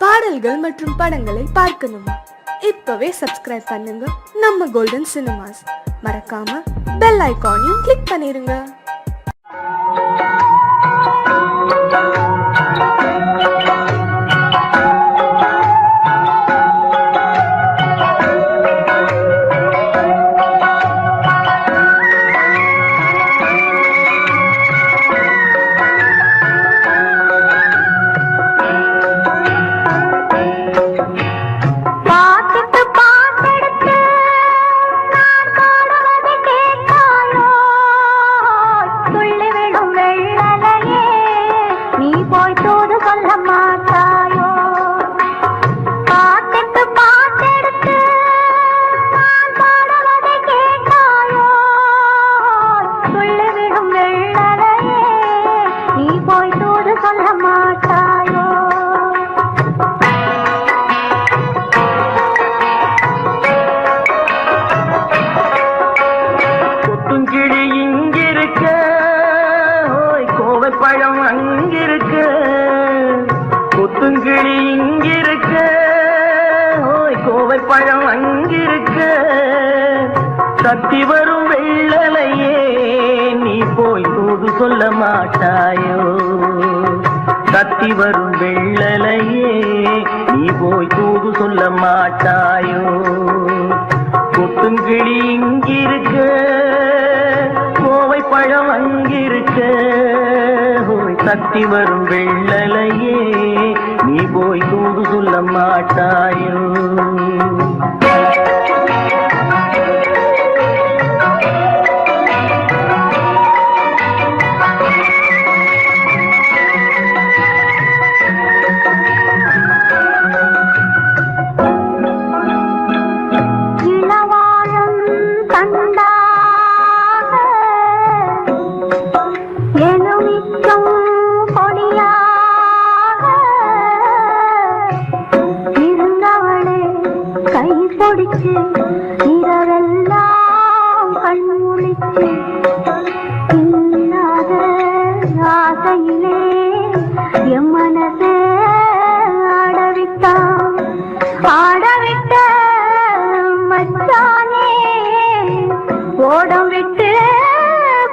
பாடல்கள் மற்றும் படங்களை பார்க்கணுமா? இப்பவே சப்ஸ்கிரைப் பண்ணுங்க நம்ம கோல்டன் சினிமாஸ். மறக்காம பெல் ஐகானையும் கிளிக் பண்ணிருங்க. பழம் அங்கிருக்க, கொத்துங்கிளி இங்கிருக்க, ஓய் கோவை பழம் அங்கிருக்க, தத்தி வரும் வெள்ளலையே நீ போய் தூது சொல்ல மாட்டாயோ? தத்தி வரும் வெள்ளலையே நீ போய் தூது சொல்ல மாட்டாயோ? கொத்துங்கிளி இங்கிருக்க, கோவை பழம் அங்கிருக்க, தத்தி வரும் வெள்ளலையே நீ போய் தூது சொல்ல மாட்டாயோ? இரவெல்லாம் கண்முழிச்சு இல்லாத ஆசையிலே என் மனசே ஆடவிட்ட மச்சானே ஓடம் விட்டு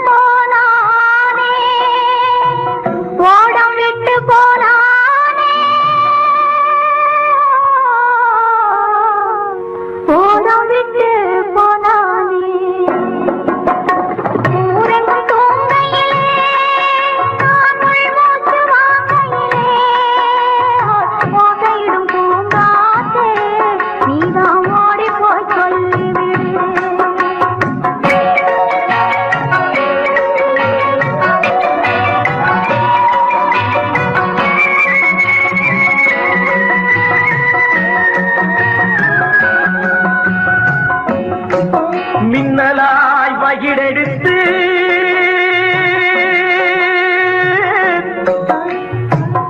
போனானே, ஓடம் விட்டு போனானே, ஓடம் விட்டு போனானே. ஊரெங்கும் தூங்கையிலே நான் உள்மூச்சு வாங்கையிலே ஓசையிடும் பூங்காற்றே நீதான் ஓடி போய் சொல்லிவிடு. மின்னலாய் வகிடெடுத்து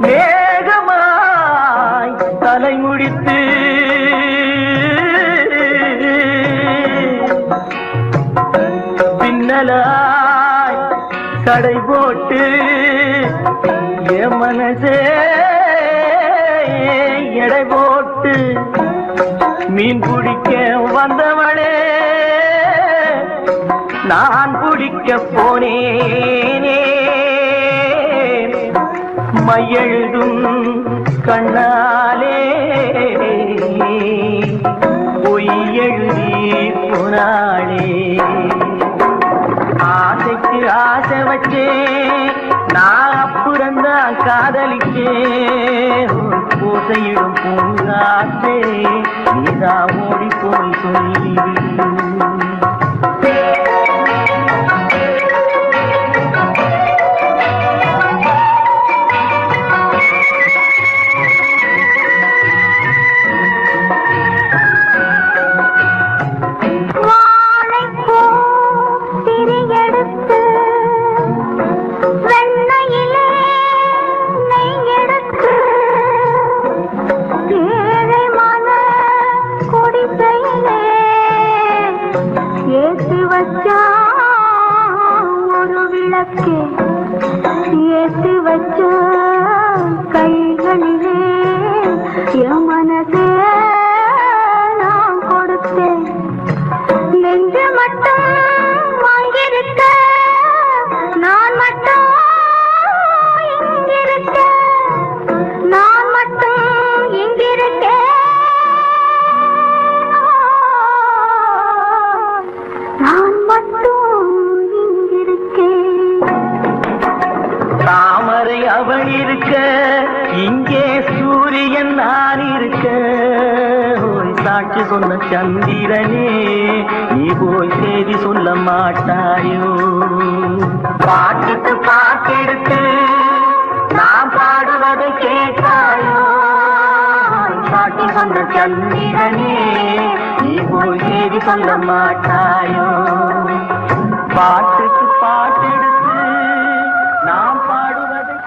மேகமாய் தலை முடித்து பின்னலாய் கடை போட்டு என் மனசே எடை போட்டு மீன் பிடிக்க வந்தவளே நான் பிடிக்க போனேனே, மையெழுதும் கண்ணாலே பொய் எழுதி போனாளே. ஆசைக்கு ஆசை வச்சே நான் அப்புறந்தான் காதலிச்சே, பூசையிடும் பூங்காற்றே நீதான் ஓடி போய் சொல்லிவிடு. என் மனசே நான் கொடுத்தேன், நெஞ்சு மட்டும் வாங்கியிருக்க, நான் மட்டும் இங்கிருக்க, நான் மட்டும் இங்கிருக்கேன், நான் மட்டும் இங்கிருக்கேன். தாமரை அவள் இருக்க, இங்கே சூரியன் நான் இருக்க, ஓய் சாட்சி சொன்ன சந்திரனே நீ போய் செய்தி சொல்ல மாட்டாயோ? பாட்டுக்கு பாட்டெடுத்து நான் பாடுவதை கேட்டாயோ? சாட்சி சொன்ன சந்திரனே நீ போய் செய்தி சொல்ல மாட்டாயோ? பாட்டுக்கு பாட்டெடுத்து நாம் பாடுவதை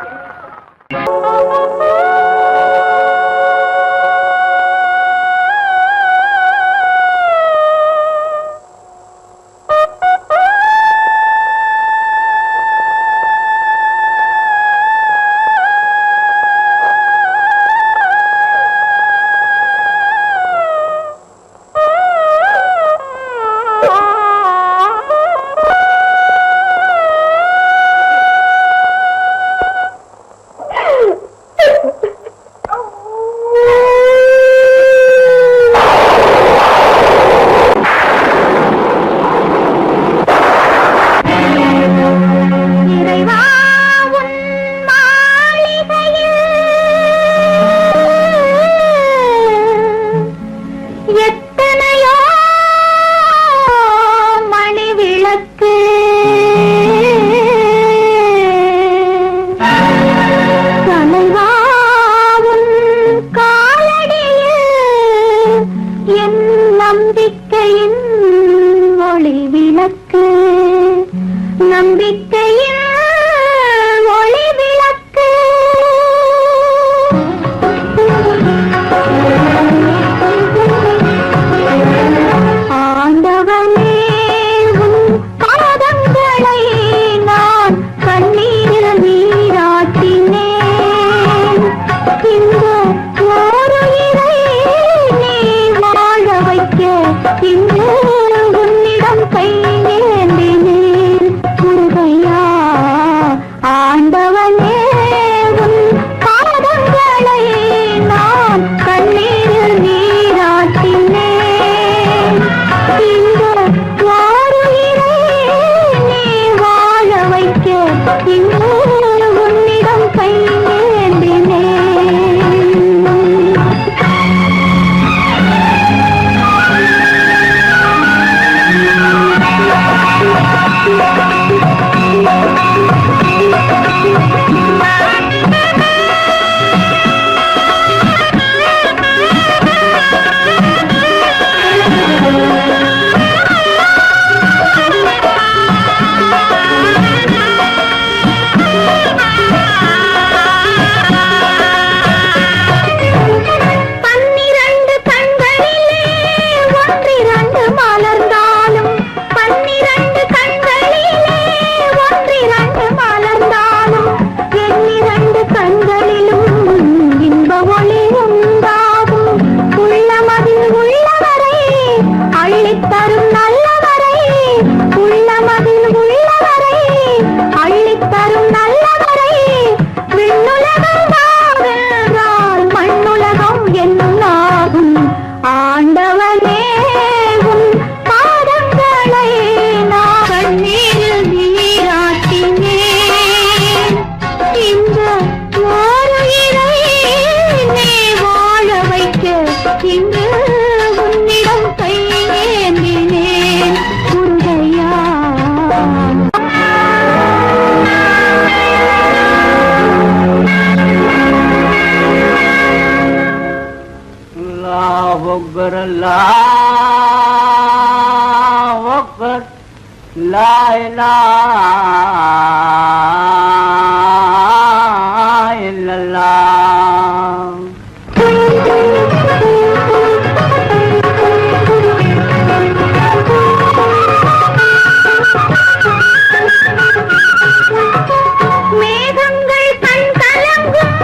மேகங்கள் கண் கலங்கும்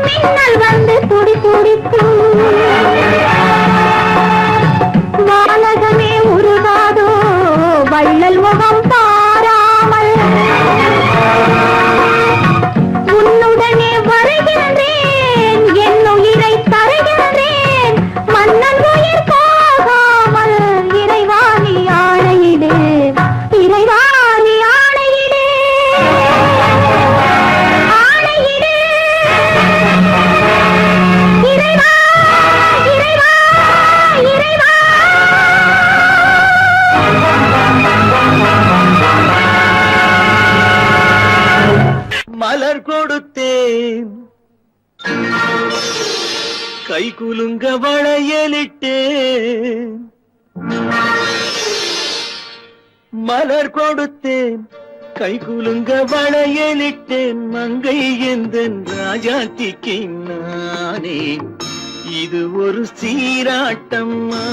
மின்னல் வந்து துடி துடிக்கும் கை குலுங்க வளையலிட்டேன், மலர் கொடுத்தேன், கை குலுங்க வளையலிட்டேன், மங்கை எந்தன் ராஜாத்திக்கு நானே. இது ஒரு சீராட்டம்மா,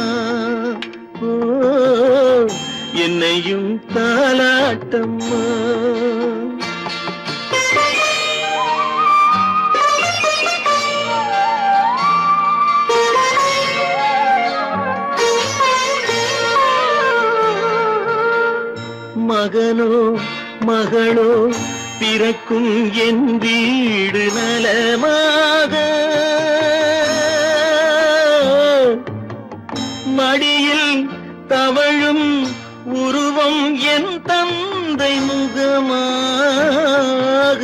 ஓ என்னையும் தாலாட்டம்மா. மகனோ மகளோ பிறக்கும் என் வீடு நலமாக, மடியில் தவழும் உருவம் என் தந்தை முகமாக.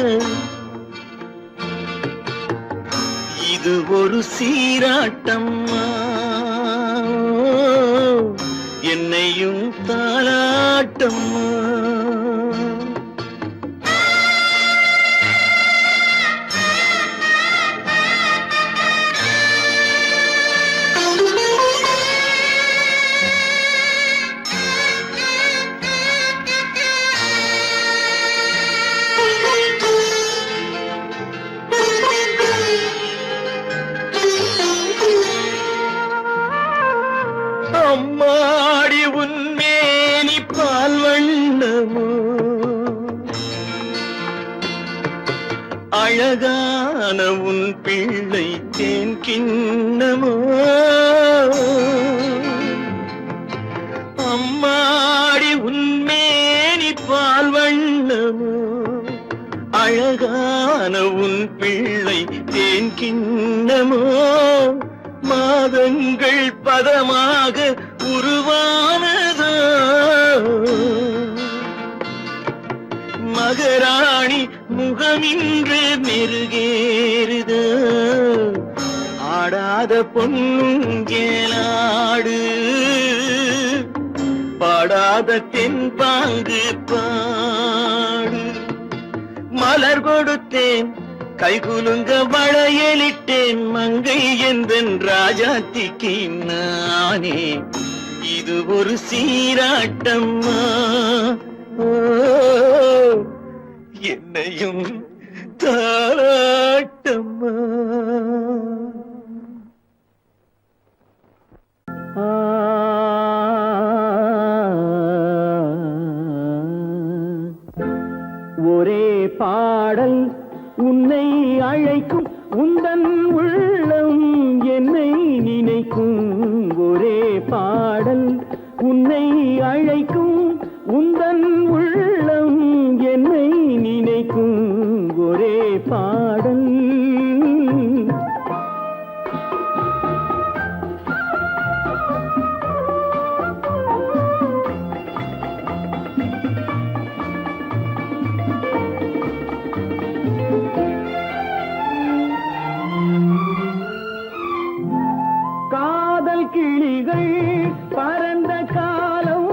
இது ஒரு சீராட்டம்மா, என்னையும் தாலாட்டம்மா. அம்மாடி உன்மேனி பால் வண்ணமோ, அழகான உன் பிள்ளை தேன் கிண்ணமோ. அம்மாடி உன்மேனி பால் வண்ணமோ, அழகான உன் பிள்ளை தேன் கிண்ணமோ. மாதங்கள் பதமாக உருவானதோ, மகராணி முகமின்று மெருகேறுதோ. ஆடாத பொன்னுங்கேலாடு, பாடாத தென்பாங்கு பாடு. மலர் கொடுத்தேன், கைகுலுங்க வளையலிட்டேன், மங்கை எந்தன் ராஜாத்திக்கு நானே. இது ஒரு சீராட்டம்மா, ஓ என்னையும் தாராட்டம்மா. ஒரே பாடல் உன்னை அழைக்கும், உந்தன் உள்ளம் என்னை நினைக்கும். ஒரே பாடல் உன்னை அழைக்கும், உந்தன் உள்ளம் என்னை நினைக்கும். ஒரே பாடல். கிளிகள் பறந்த காலம்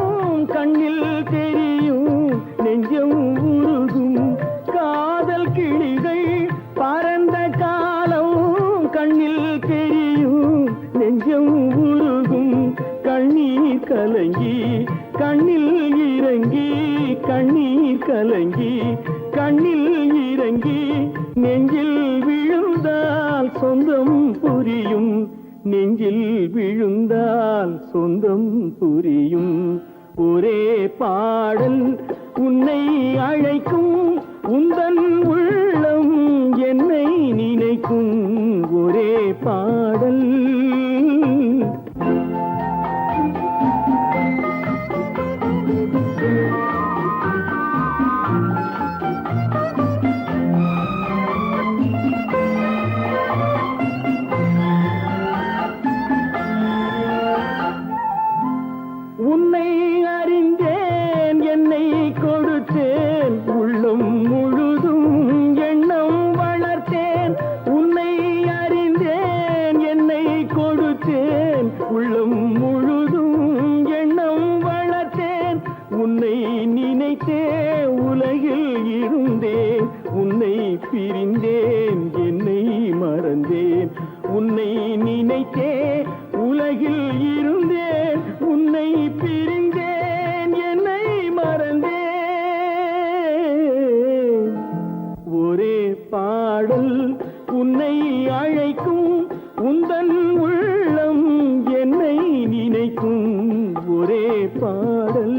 கண்ணில் தெரியும், நெஞ்சம் உருகும். காதல் கிளிகள் பறந்த காலம் கண்ணில் தெரியும், நெஞ்சம் உருகும். கண்ணீர் கலங்கி கண்ணில் இறங்கி, கண்ணீர் கலங்கி கண்ணில் இறங்கி, நெஞ்சில் விழுந்தால் சொந்தம் புரியும், நெஞ்சில் விழுந்தால் சொந்தம் புரியும். ஒரே பாடல் உன்னை அழைக்கும், உந்தன் உள்ளம் என்னை நினைக்கும். ஒரே பாடல். உன்னை அறிந்தேன், என்னை கொடுத்தேன், உள்ளம் முழுதும் எண்ணம் வளர்த்தேன். உன்னை அறிந்தேன், என்னை நினைத்தே உலகில் இருந்தேன், உன்னை பிரிந்தேன், என்னை மறந்தேன். ஒரே பாடல் உன்னை அழைக்கும், உந்தன் உள்ளம் என்னை நினைக்கும். ஒரே பாடல்.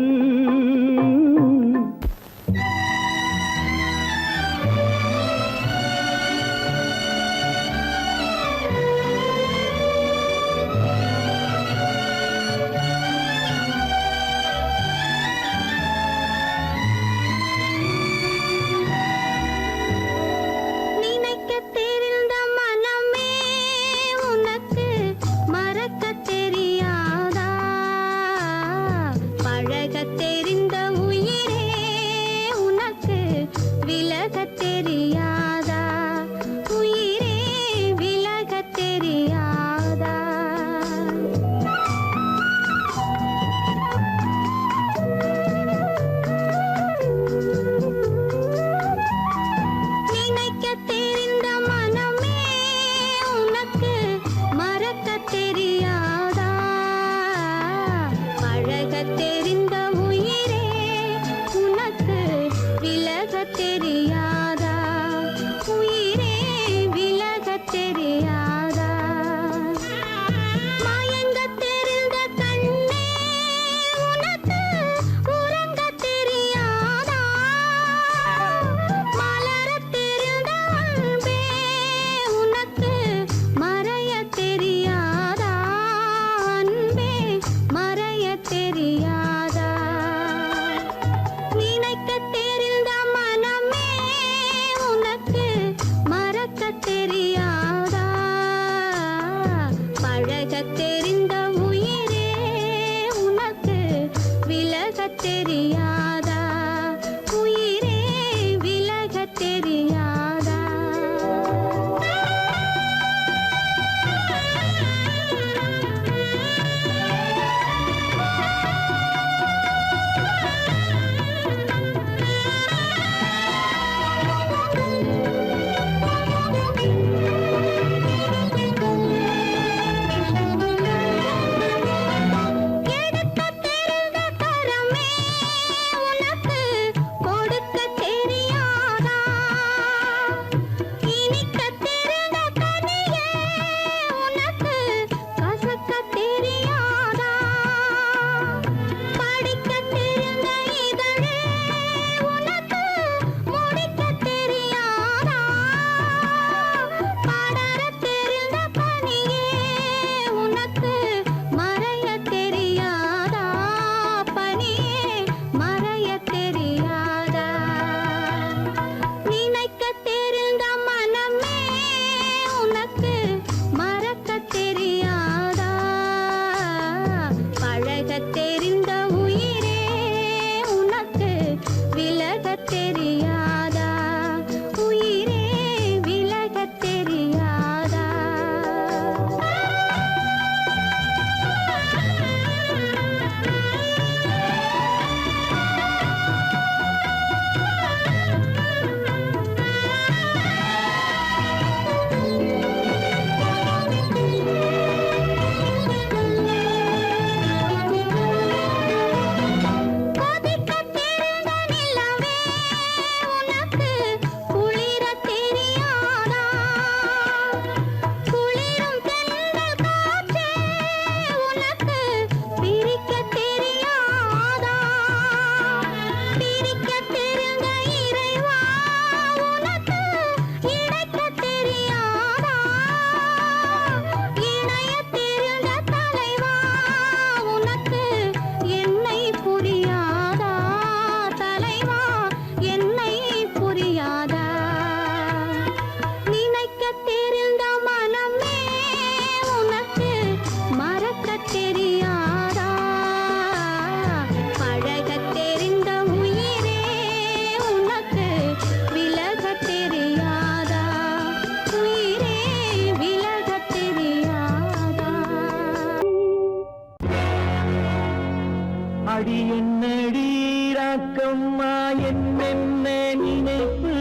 அடி என்னடி ராக்கம்மா என்னென்ன நினைப்பு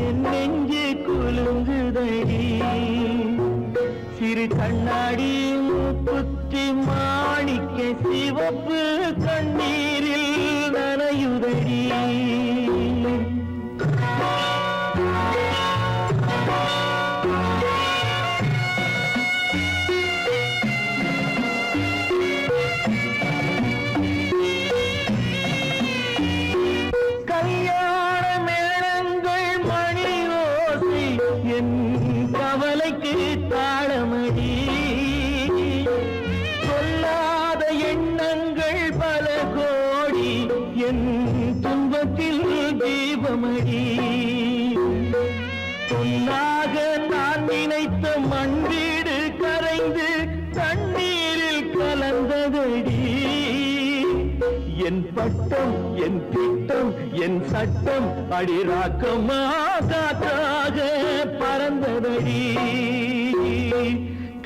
என் நெஞ்சு குலுங்குதடி சிறு கண்ணாடி மூக்குத்தி மாணிக்க சிவப்பு கண்ணீரில் நனையுதடி. கல்யாண மேளங்கள் மணி ஓசை என் கவலைக்கு தாளமடி. சொல்லாத எண்ணங்கள் பல கோடி என் துன்பத்தில் தீபமடி. பொன்னாக நான் நினைத்த மண் வீடு கரைந்து தண்ணீரில் கலந்ததடி. என் பட்டம் என் திட்டம் என் சட்டம் அடிராக்கமா காற்றாக பறந்ததடி.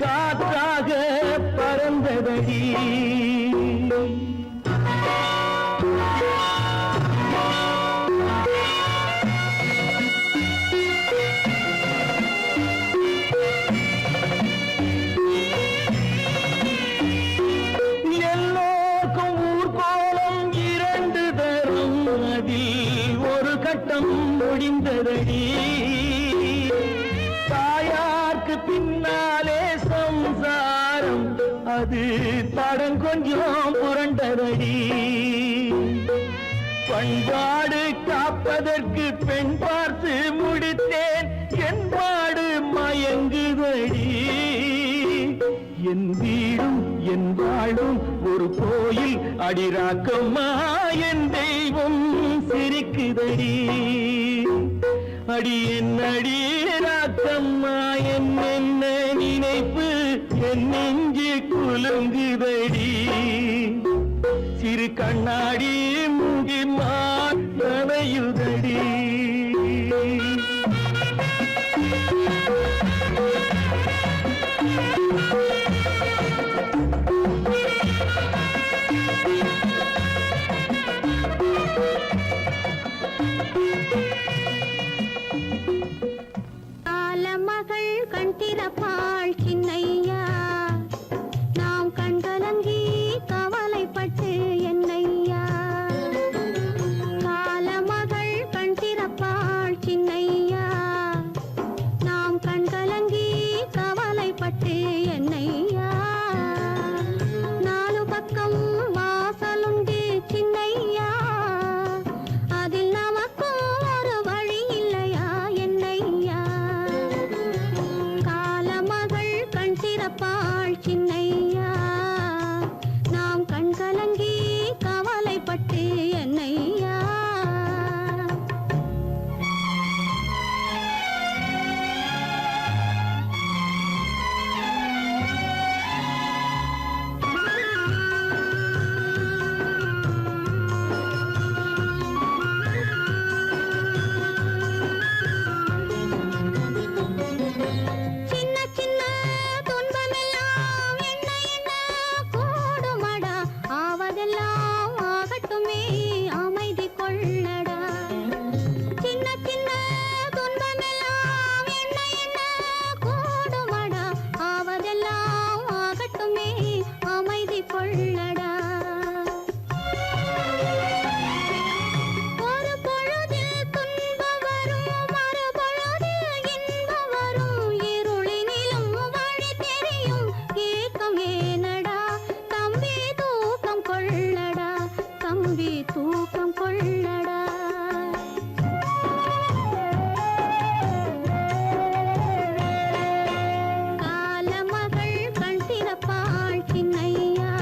காற்றாக பறந்ததடி. ஒரு கட்டம் முடிந்ததடி. தாயார்க்கு பின்னாலே சம்சாரம் அது தடம் கொஞ்சம் புரண்டதடி. பண்பாடு காப்பதற்கு பெண் பார்த்து முடித்தேன் என்பாடு மயங்குதடி. என் வீடும் என் வாழும் ஒரு கோயில் அடிராக்கம்மா என் தெய்வம் சிரிக்குதடி. அடி என் அடிராக்கம்மா என் என்ன நினைப்பு என் நெஞ்சு குலுங்குதடி. சிறு கண்ணாடி மூங்கி மானையுதடி. காலமகள் கண் திறப்பாள் சின்னையா, நாம் கண்கலங்கி கவலைப்பட்டு என்னையா. காலமகள் கண் திறப்பாள் சின்னையா, நாம் கண்கலங்கி கவலைப்பட்டு என்னையா. நாலு பக்கம் வாசலுண்டு சின்னையா, அதில் நமக்கும் ஒரு வழி இல்லையா என்னையா. காலமகள் கண் திறப்பாள் சின்னையா, நாம் கண்கலங்கி கவலைப்பட்டு என்னையா. சின்ன சின்ன துன்பமெல்லாம் என்ன என்ன கூடுமடா, ஆவதெல்லாம் ஆகட்டுமே அமைதி கொள்ளடா. சின்ன சின்ன துன்பமெல்லாம் என்ன என்ன கூடுமடா, ஆவதெல்லாம் ஆகட்டுமே அமைதி கொள்ளடா. ஒரு பொழுதில் துன்பம் வரும், மறுபொழுதில் இன்பம் வரும். இருளினிலும் வழி தெரியும், ஏக்கம் ஏனடா தம்பி தூக்கம் கொள்ளடா, தம்பி தூக்கம் கொள்ளடா. காலமகள் கண் திறப்பாள் சின்னையா,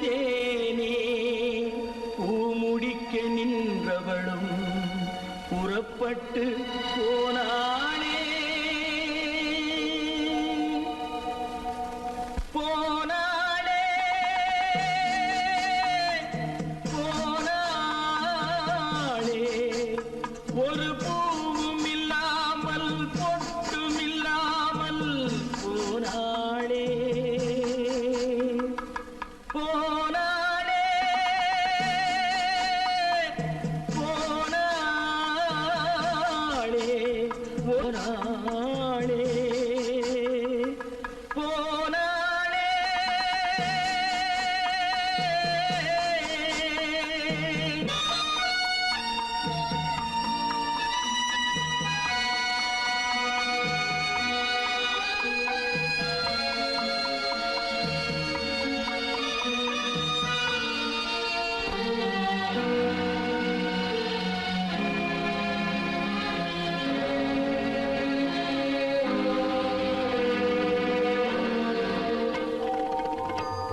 முடித்தேனே பூமுடிக்க நின்றவளும் புறப்பட்டு போனாளே போனாளே போனாளே ஒரு பூவும் இல்லாமல் பொட்டும் இல்லாமல் போனாளே போனாளே போனாளே போனாளே போனாளே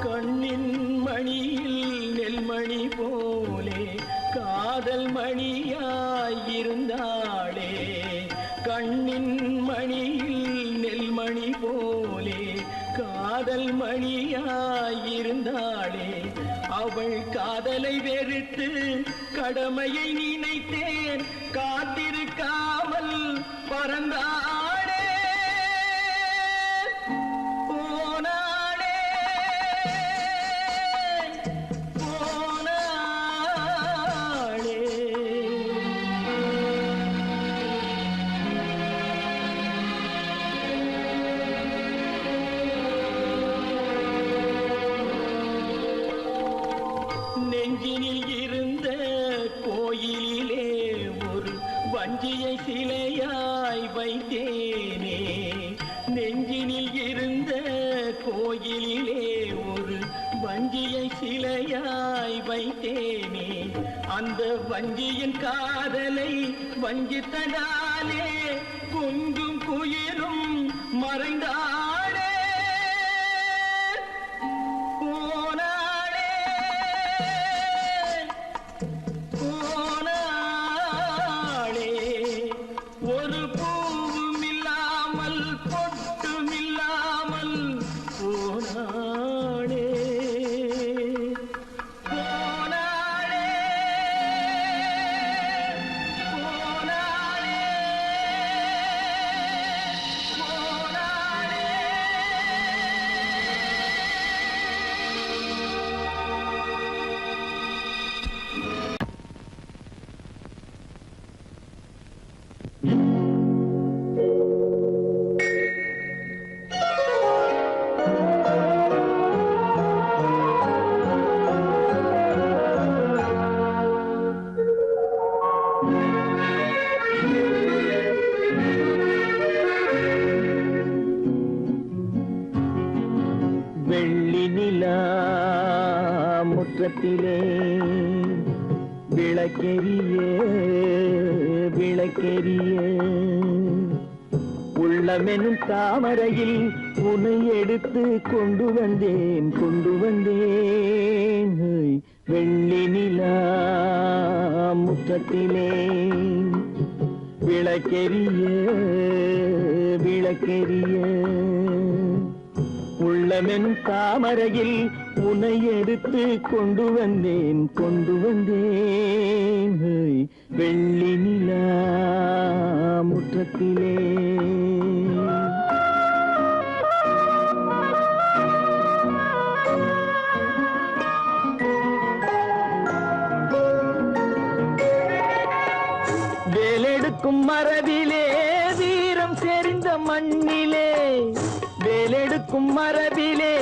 கண்ணின் மணியில் நெல்மணி போலே காதல் மணியாயிருந்தாளே கண்ணின் மணியில் நெல்மணி போலே காதல் மணியாயிருந்தாளே அவள் காதலை வெறுத்து கடமையை நினைத்தேன் காத்திருக்காமல் பறந்தாளே போனாளே போனாளே நெஞ்சினில் இருந்த கோயிலிலே ஒரு வஞ்சியை சிலையாய் வைத்தேனே நெஞ்சினில் இருந்த கோயிலிலே ஒரு வஞ்சியை சிலையாய் வைத்தேனே அந்த வஞ்சியின் காதலை வஞ்சித்தனாலே குஞ்சும் குயிலும் மறைந்தாளே போனாளே போனாளே ஒரு பூவும் இல்லாமல் பொட்டும் இல்லாமல் போனாளே போனாளே போனாளே வெள்ளி நிலா முற்றத்திலே விளக்கெரிய விளக்கெரிய உள்ளமெனும் தாமரையில் உன்னை எடுத்து கொண்டு வந்தேன் வெள்ளி நிலா முற்றத்திலே விளக்கெரிய விளக்கெரிய உள்ளமென் தாமரையில் உன்னை எடுத்து கொண்டு வந்தேன் வெள்ளி நிலா முற்றத்திலே வேலெடுக்கும் மரபிலே வீரம் செறிந்த மண்ணிலே வேலெடுக்கும் மரபிலே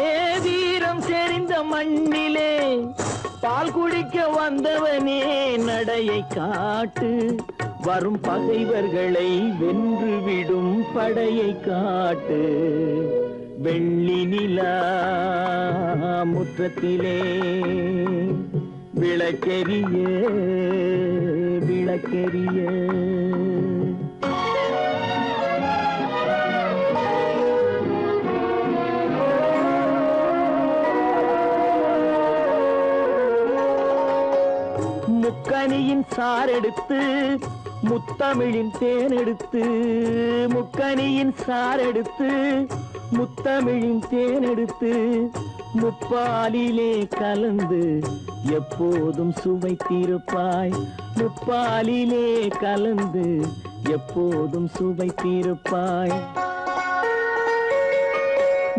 வீரம் செறிந்த மண்ணிலே பால் குடிக்க வந்தவனே நடையை காட்டு வரும் பகைவர்களை வென்று விடும் படையை காட்டு வெள்ளி நிலா முற்றத்திலே விளக்கெரிய விளக்கெரிய முக்கனியின் சாரெடுத்து முத்தமிழின் தேனெடுத்து முக்கனியின் சாரெடுத்து முத்தமிழின் தேனெடுத்து முப்பாலிலே கலந்து எப்போதும் சுவைத்திருப்பாய் முப்பாலிலே கலந்து எப்போதும் சுவைத்திருப்பாய்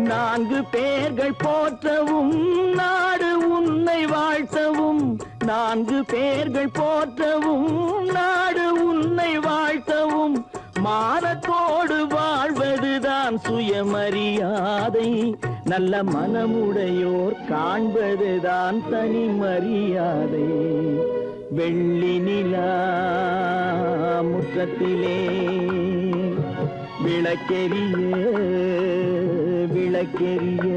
நான்கு பேர்கள் போற்றவும் நாடு உன்னை வாழ்த்தவும் நான்கு பேர்கள் போற்றவும் நாடு உன்னை வாழ்த்தவும் மானத்தோடு வாழ்வதுதான் சுயமரியாதை நல்ல மனமுடையோர் காண்பதுதான் தனி மரியாதை வெள்ளி நிலா முற்றத்திலே விளக்கெரிய விளக்கெரிய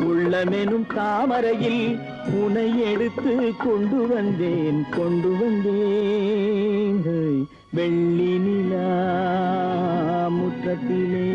உள்ளமெனும் தாமரையில் உனை எடுத்து கொண்டு வந்தேன் வெள்ளி நிலா முற்றத்திலே